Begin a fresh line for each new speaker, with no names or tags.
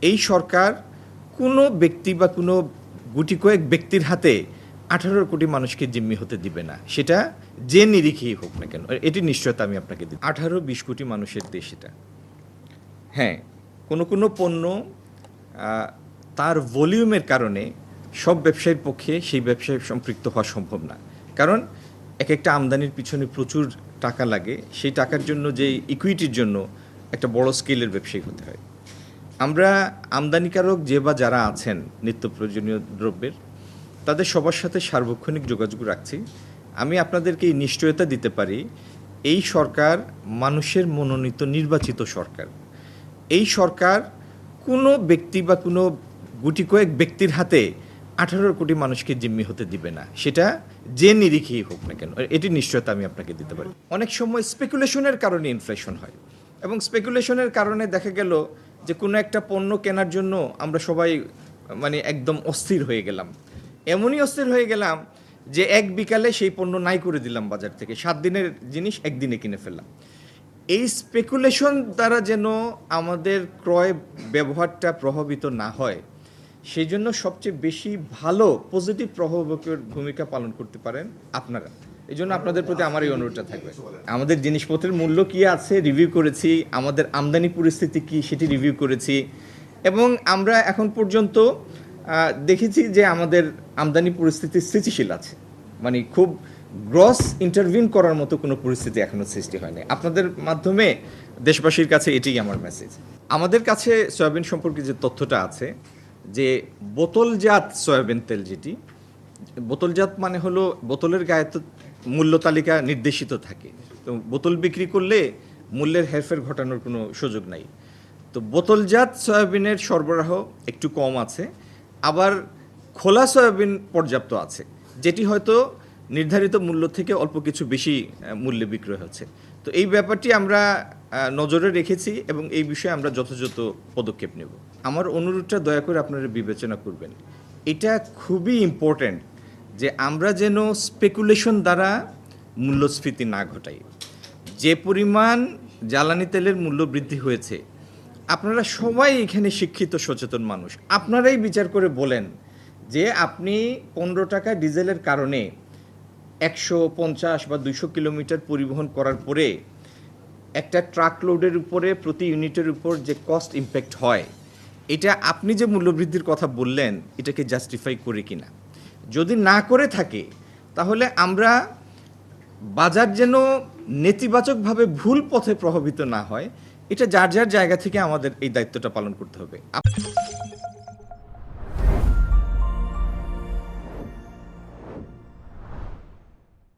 এই সরকার কোনো ব্যক্তি বা কোনো গুটি কয়েক ব্যক্তির হাতে 18 কোটি মানুষকে জিম্মি হতে দিবে না, সেটা যে নিরিখেই হোক না কেন। এটি নিশ্চয়তা আমি আপনাকে দিই। 18-20 কোটি মানুষের দেশ এটা। হ্যাঁ, কোনো কোনো পণ্য তার ভলিউমের কারণে সব ব্যবসায়ীর পক্ষে সেই ব্যবসায় সম্পৃক্ত হওয়া সম্ভব না, কারণ এক একটা আমদানির পিছনে প্রচুর টাকা লাগে। সেই টাকার জন্য যে ইকুইটির জন্য একটা বড় স্কেলের ব্যবসায়ী হতে হয়। আমরা আমদানিকারক যে বা যারা আছেন নিত্য প্রয়োজনীয় দ্রব্যের, তাদের সবার সাথে সার্বক্ষণিক যোগাযোগ রাখছি। আমি আপনাদেরকে এই নিশ্চয়তা দিতে পারি, এই সরকার মানুষের মনোনীত নির্বাচিত সরকার। এই সরকার কোনো ব্যক্তি বা কোনো গুটি কয়েক ব্যক্তির হাতে 18 কোটি মানুষকে জিম্মি হতে দিবে না, সেটা যে নিরিখেই হোক না কেন। এটি নিশ্চয়তা আমি আপনাকে দিতে পারি। অনেক সময় স্পেকুলেশনের কারণে ইনফ্লেশন হয়, এবং স্পেকুলেশনের কারণে দেখা গেল যে কোনো একটা পণ্য কেনার জন্য আমরা সবাই একদম অস্থির হয়ে গেলাম। এমনই অস্থির হয়ে গেলাম যে এক বিকালে সেই পণ্য নাই করে দিলাম বাজার থেকে, 7 দিনের জিনিস একদিনে কিনে ফেললাম। এই স্পেকুলেশন দ্বারা যেন আমাদের ক্রয় ব্যবহারটা প্রভাবিত না হয়, সেই জন্য সবচেয়ে বেশি ভালো পজিটিভ প্রভাবকের ভূমিকা পালন করতে পারেন আপনারা। এই জন্য আপনাদের প্রতি আমার এই অনুরোধটা থাকবে। আমাদের জিনিসপত্রের মূল্য কী আছে রিভিউ করেছি, আমাদের আমদানি পরিস্থিতি কী সেটি রিভিউ করেছি, এবং আমরা এখন পর্যন্ত দেখেছি যে আমাদের আমদানি পরিস্থিতি স্থিতিশীল আছে। খুব গ্রস ইন্টারভিন করার মতো কোনো পরিস্থিতি এখনও সৃষ্টি হয়নি। আপনাদের মাধ্যমে দেশবাসীর কাছে এটাই আমার মেসেজ। আমাদের কাছে সয়াবিন সম্পর্কে যে তথ্যটা আছে, যে বোতলজাত সয়াবিন তেল, যেটি বোতলজাত হলো বোতলের গায়ে তো মূল্য তালিকা নির্দেশিত থাকে, তো বোতল বিক্রি করলে মূল্যের হেরফের ঘটানোর কোনো সুযোগ নাই। তো বোতলজাত সয়াবিনের সরবরাহ একটু কম আছে, আবার খোলা সয়াবিন পর্যাপ্ত আছে, যেটি হয়তো নির্ধারিত মূল্য থেকে অল্প কিছু বেশি মূল্যে বিক্রয় হচ্ছে। তো এই ব্যাপারটি আমরা নজরে রেখেছি, এবং এই বিষয়ে আমরা যথাযথ পদক্ষেপ নেব। আমার অনুরোধটা দয়া করে আপনারা বিবেচনা করবেন। এটা খুবই ইম্পর্ট্যান্ট যে আমরা যেন স্পেকুলেশন দ্বারা মূল্যস্ফীতি না ঘটাই। যে পরিমাণ জ্বালানি তেলের মূল্য বৃদ্ধি হয়েছে, আপনারা সবাই এখানে শিক্ষিত সচেতন মানুষ, আপনারাই বিচার করে বলেন যে আপনি 15 টাকা ডিজেলের কারণে 150 বা 200 কিলোমিটার পরিবহন করার পরে একটা ট্রাক লোডের উপরে প্রতি ইউনিটের উপর যে কস্ট ইম্প্যাক্ট হয়, এটা আপনি যে মূল্যবৃদ্ধির কথা বললেন এটাকে জাস্টিফাই করে কিনা। যদি না করে থাকে, তাহলে আমরা বাজার যেন নেতিবাচকভাবে ভুল পথে প্রভাবিত না হয়, এটা যার যার জায়গা থেকে আমাদের এই দায়িত্বটা পালন করতে হবে।